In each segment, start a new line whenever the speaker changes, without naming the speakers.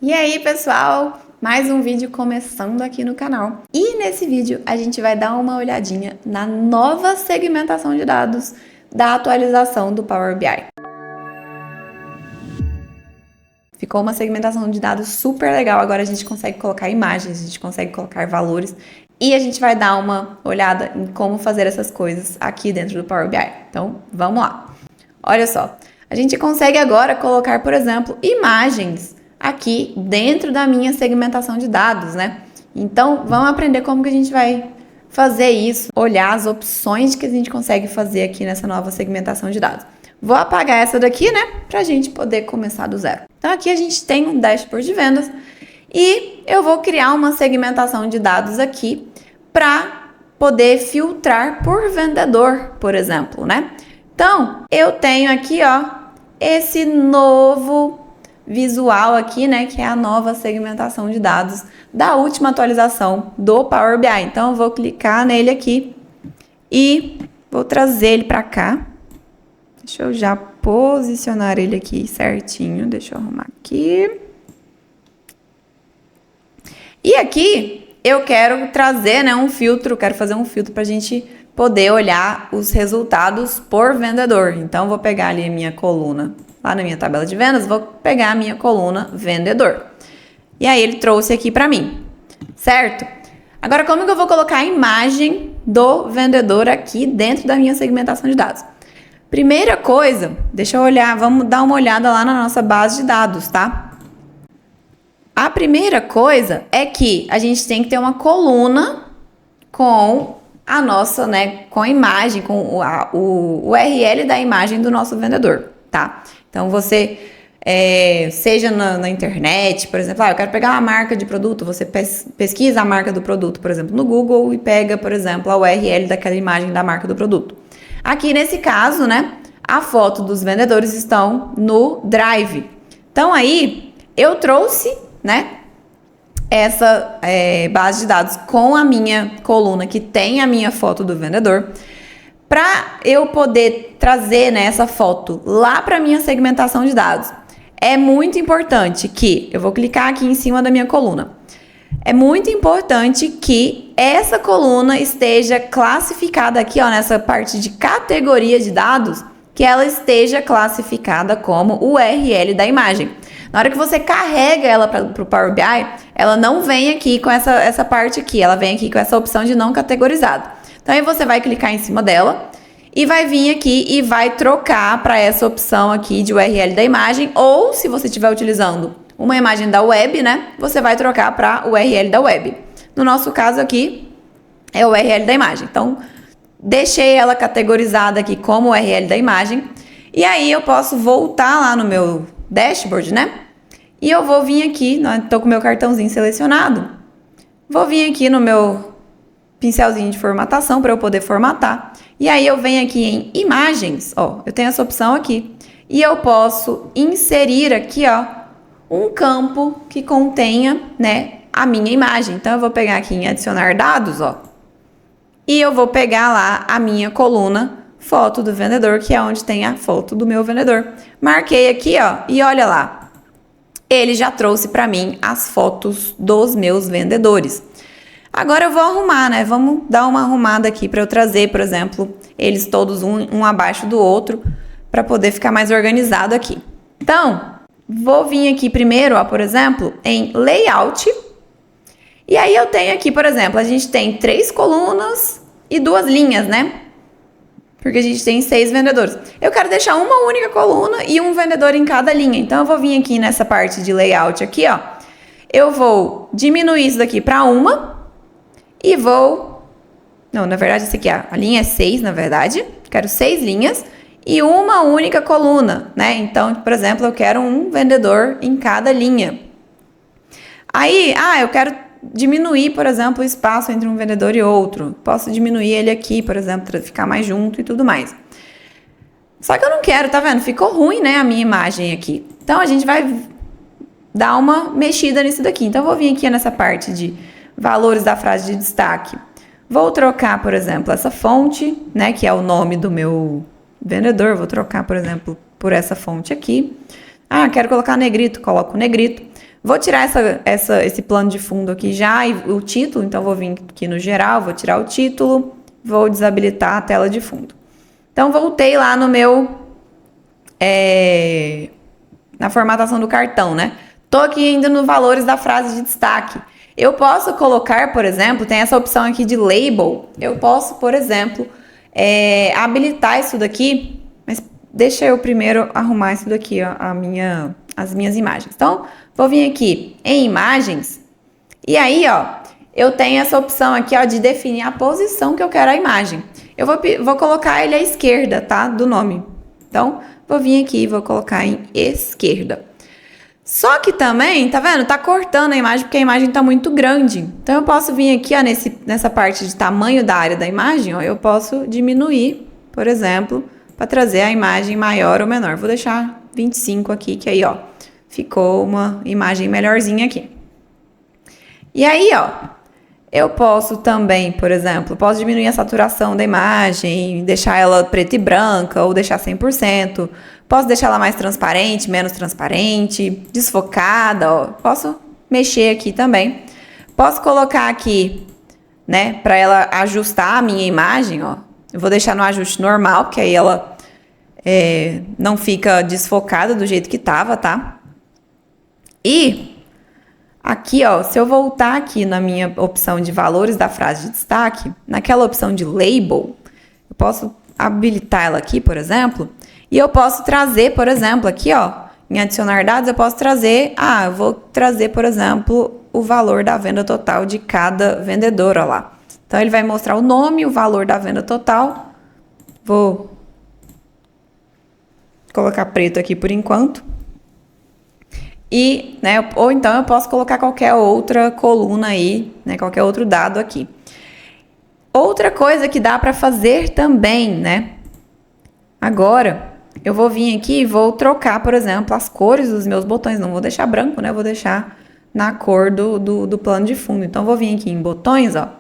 E aí, pessoal? Mais um vídeo começando aqui no canal. E nesse vídeo a gente vai dar uma olhadinha na nova segmentação de dados da atualização do Power BI. Ficou uma segmentação de dados super legal. Agora a gente consegue colocar imagens, a gente consegue colocar valores e a gente vai dar uma olhada em como fazer essas coisas aqui dentro do Power BI. Então, vamos lá. Olha só, a gente consegue agora colocar, por exemplo, imagens aqui dentro da minha segmentação de dados, né? Então, vamos aprender como que a gente vai fazer isso, olhar as opções que a gente consegue fazer aqui nessa nova segmentação de dados. Vou apagar essa daqui, né? Pra gente poder começar do zero. Então, aqui a gente tem um dashboard de vendas e eu vou criar uma segmentação de dados aqui para poder filtrar por vendedor, por exemplo, né? Então, eu tenho aqui, ó, esse novo visual aqui, né, que é a nova segmentação de dados da última atualização do Power BI. Então, eu vou clicar nele aqui e vou trazer ele para cá. Deixa eu já posicionar ele aqui certinho. Deixa eu arrumar aqui. E aqui eu quero trazer, né, um filtro, quero fazer um filtro para a gente poder olhar os resultados por vendedor. Então, vou pegar ali a minha coluna, lá na minha tabela de vendas, vou pegar a minha coluna vendedor. E aí, ele trouxe aqui para mim, certo? Agora, como que eu vou colocar a imagem do vendedor aqui dentro da minha segmentação de dados? Primeira coisa, deixa eu olhar, vamos dar uma olhada lá na nossa base de dados, tá? A primeira coisa é que a gente tem que ter uma coluna com a nossa, né, com a imagem, com o URL da imagem do nosso vendedor, tá? Então, você, seja na internet, por exemplo, eu quero pegar uma marca de produto, você pesquisa a marca do produto, por exemplo, no Google e pega, por exemplo, a URL daquela imagem da marca do produto. Aqui, nesse caso, né, a foto dos vendedores estão no Drive. Então, aí, eu trouxe, né, essa base de dados com a minha coluna que tem a minha foto do vendedor, para eu poder trazer, né, essa foto lá para minha segmentação de dados. É muito importante que eu vou clicar aqui em cima da minha coluna. É muito importante que essa coluna esteja classificada aqui, ó, nessa parte de categoria de dados, que ela esteja classificada como URL da imagem. Na hora que você carrega ela para o Power BI, ela não vem aqui com essa parte aqui, ela vem aqui com essa opção de não categorizado. Então, aí você vai clicar em cima dela e vai vir aqui e vai trocar para essa opção aqui de URL da imagem, ou se você estiver utilizando uma imagem da web, né, você vai trocar para URL da web. No nosso caso aqui, é o URL da imagem. Então, deixei ela categorizada aqui como URL da imagem. E aí, eu posso voltar lá no meu dashboard, né? E eu vou vir aqui, estou com o meu cartãozinho selecionado. Vou vir aqui no meu pincelzinho de formatação para eu poder formatar. E aí, eu venho aqui em imagens, ó, eu tenho essa opção aqui. E eu posso inserir aqui, ó, um campo que contenha, né, a minha imagem. Então, eu vou pegar aqui em adicionar dados, ó. E eu vou pegar lá a minha coluna foto do vendedor, que é onde tem a foto do meu vendedor. Marquei aqui, ó, e olha lá. Ele já trouxe para mim as fotos dos meus vendedores. Agora eu vou arrumar, né? Vamos dar uma arrumada aqui para eu trazer, por exemplo, eles todos um abaixo do outro, para poder ficar mais organizado aqui. Então, vou vir aqui primeiro, ó, por exemplo, em Layout. E aí eu tenho aqui, por exemplo, a gente tem 3 colunas e 2 linhas, né? Porque a gente tem 6 vendedores. Eu quero deixar uma única coluna e um vendedor em cada linha. Então, eu vou vir aqui nessa parte de layout aqui, ó. Eu vou diminuir isso daqui para uma e vou... Não, na verdade, essa aqui, a linha é 6, na verdade. Quero 6 linhas e uma única coluna, né? Então, por exemplo, eu quero um vendedor em cada linha. Aí, eu quero diminuir, por exemplo, o espaço entre um vendedor e outro. Posso diminuir ele aqui, por exemplo, para ficar mais junto e tudo mais. Só que eu não quero, tá vendo? Ficou ruim, né, a minha imagem aqui. Então, a gente vai dar uma mexida nisso daqui. Então, eu vou vir aqui nessa parte de valores da frase de destaque. Vou trocar, por exemplo, essa fonte, né, que é o nome do meu vendedor. Vou trocar, por exemplo, por essa fonte aqui. Quero colocar negrito, coloco negrito. Vou tirar esse plano de fundo aqui já e o título, então vou vir aqui no geral, vou tirar o título, vou desabilitar a tela de fundo. Então, voltei lá no meu... na formatação do cartão, né? Tô aqui ainda nos valores da frase de destaque. Eu posso colocar, por exemplo, tem essa opção aqui de label. Eu posso, por exemplo, habilitar isso daqui, mas deixa eu primeiro arrumar isso daqui, ó, as minhas imagens. Então, vou vir aqui em imagens e aí, ó, eu tenho essa opção aqui, ó, de definir a posição que eu quero a imagem. Eu vou colocar ele à esquerda, tá? Do nome. Então, vou vir aqui e vou colocar em esquerda. Só que também, tá vendo? Tá cortando a imagem porque a imagem tá muito grande. Então, eu posso vir aqui, ó, nessa parte de tamanho da área da imagem, ó, eu posso diminuir, por exemplo, para trazer a imagem maior ou menor. Vou deixar 25 aqui, que aí, ó, ficou uma imagem melhorzinha aqui. E aí, ó, eu posso também, por exemplo, posso diminuir a saturação da imagem, deixar ela preta e branca ou deixar 100%. Posso deixar ela mais transparente, menos transparente, desfocada, ó. Posso mexer aqui também. Posso colocar aqui, né, para ela ajustar a minha imagem, ó. Eu vou deixar no ajuste normal, porque aí ela não fica desfocada do jeito que tava, tá? E aqui, ó, se eu voltar aqui na minha opção de valores da frase de destaque, naquela opção de label, eu posso habilitar ela aqui, por exemplo, e eu posso trazer, por exemplo, aqui, ó, em adicionar dados, eu posso trazer, eu vou trazer, por exemplo, o valor da venda total de cada vendedor, ó lá. Então, ele vai mostrar o nome, o valor da venda total. Vou colocar preto aqui por enquanto. E, né, ou então eu posso colocar qualquer outra coluna aí, né, qualquer outro dado aqui. Outra coisa que dá para fazer também, né? Agora, eu vou vir aqui e vou trocar, por exemplo, as cores dos meus botões. Não vou deixar branco, né? Vou deixar na cor do plano de fundo. Então, vou vir aqui em botões, ó.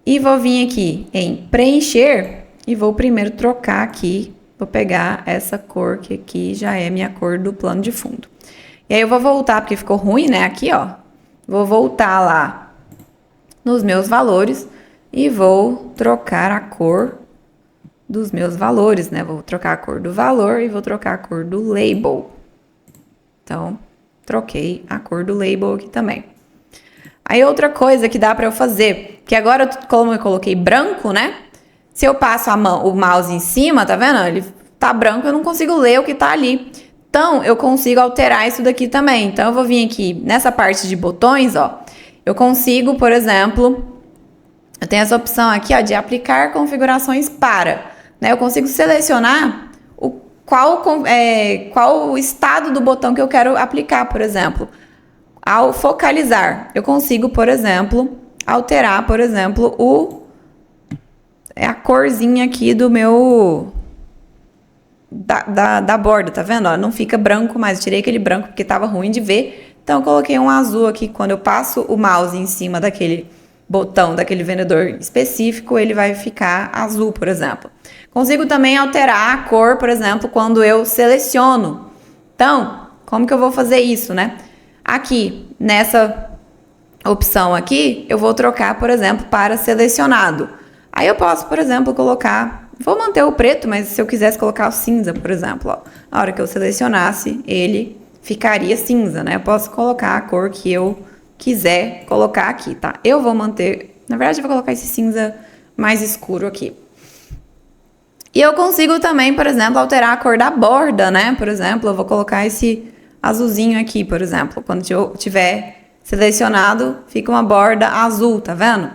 E vou vir aqui em preencher e vou primeiro trocar aqui. Vou pegar essa cor que aqui já é minha cor do plano de fundo. E aí eu vou voltar, porque ficou ruim, né? Aqui, ó. Vou voltar lá nos meus valores e vou trocar a cor dos meus valores, né? Vou trocar a cor do valor e vou trocar a cor do label. Então, troquei a cor do label aqui também. Aí outra coisa que dá para eu fazer, que agora como eu coloquei branco, né? Se eu passo o mouse em cima, tá vendo? Ele tá branco, eu não consigo ler o que tá ali. Então, eu consigo alterar isso daqui também. Então, eu vou vir aqui nessa parte de botões, ó. Eu consigo, por exemplo, eu tenho essa opção aqui, ó, de aplicar configurações para, né? Eu consigo selecionar qual o estado do botão que eu quero aplicar, por exemplo. Ao focalizar, eu consigo, por exemplo, alterar, por exemplo, a corzinha aqui do meu... Da borda, tá vendo? Ó, não fica branco mais. Eu tirei aquele branco porque tava ruim de ver. Então, eu coloquei um azul aqui. Quando eu passo o mouse em cima daquele botão, daquele vendedor específico, ele vai ficar azul, por exemplo. Consigo também alterar a cor, por exemplo, quando eu seleciono. Então, como que eu vou fazer isso, né? Aqui, nessa opção aqui, eu vou trocar, por exemplo, para selecionado. Aí eu posso, por exemplo, colocar... Vou manter o preto, mas se eu quisesse colocar o cinza, por exemplo, ó, a hora que eu selecionasse, ele ficaria cinza, né? Eu posso colocar a cor que eu quiser colocar aqui, tá? Eu vou manter... Na verdade, eu vou colocar esse cinza mais escuro aqui. E eu consigo também, por exemplo, alterar a cor da borda, né? Por exemplo, eu vou colocar esse azulzinho aqui, por exemplo. Quando eu tiver selecionado, fica uma borda azul, tá vendo?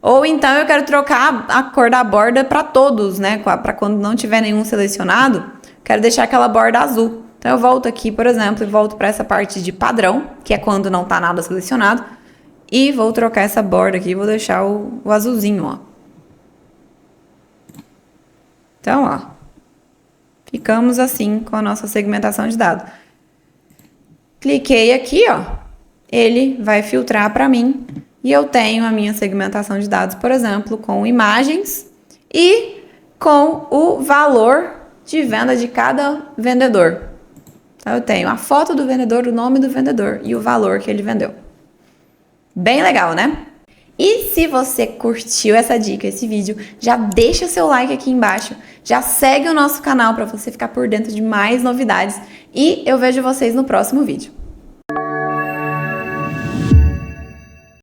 Ou então eu quero trocar a cor da borda para todos, né? Para quando não tiver nenhum selecionado, quero deixar aquela borda azul. Então eu volto aqui, por exemplo, e volto para essa parte de padrão, que é quando não tá nada selecionado, e vou trocar essa borda aqui, vou deixar o azulzinho, ó. Então, ó, ficamos assim com a nossa segmentação de dados. Cliquei aqui, ó, ele vai filtrar para mim. E eu tenho a minha segmentação de dados, por exemplo, com imagens e com o valor de venda de cada vendedor. Então eu tenho a foto do vendedor, o nome do vendedor e o valor que ele vendeu. Bem legal, né? E se você curtiu essa dica, esse vídeo, já deixa o seu like aqui embaixo, já segue o nosso canal para você ficar por dentro de mais novidades e eu vejo vocês no próximo vídeo.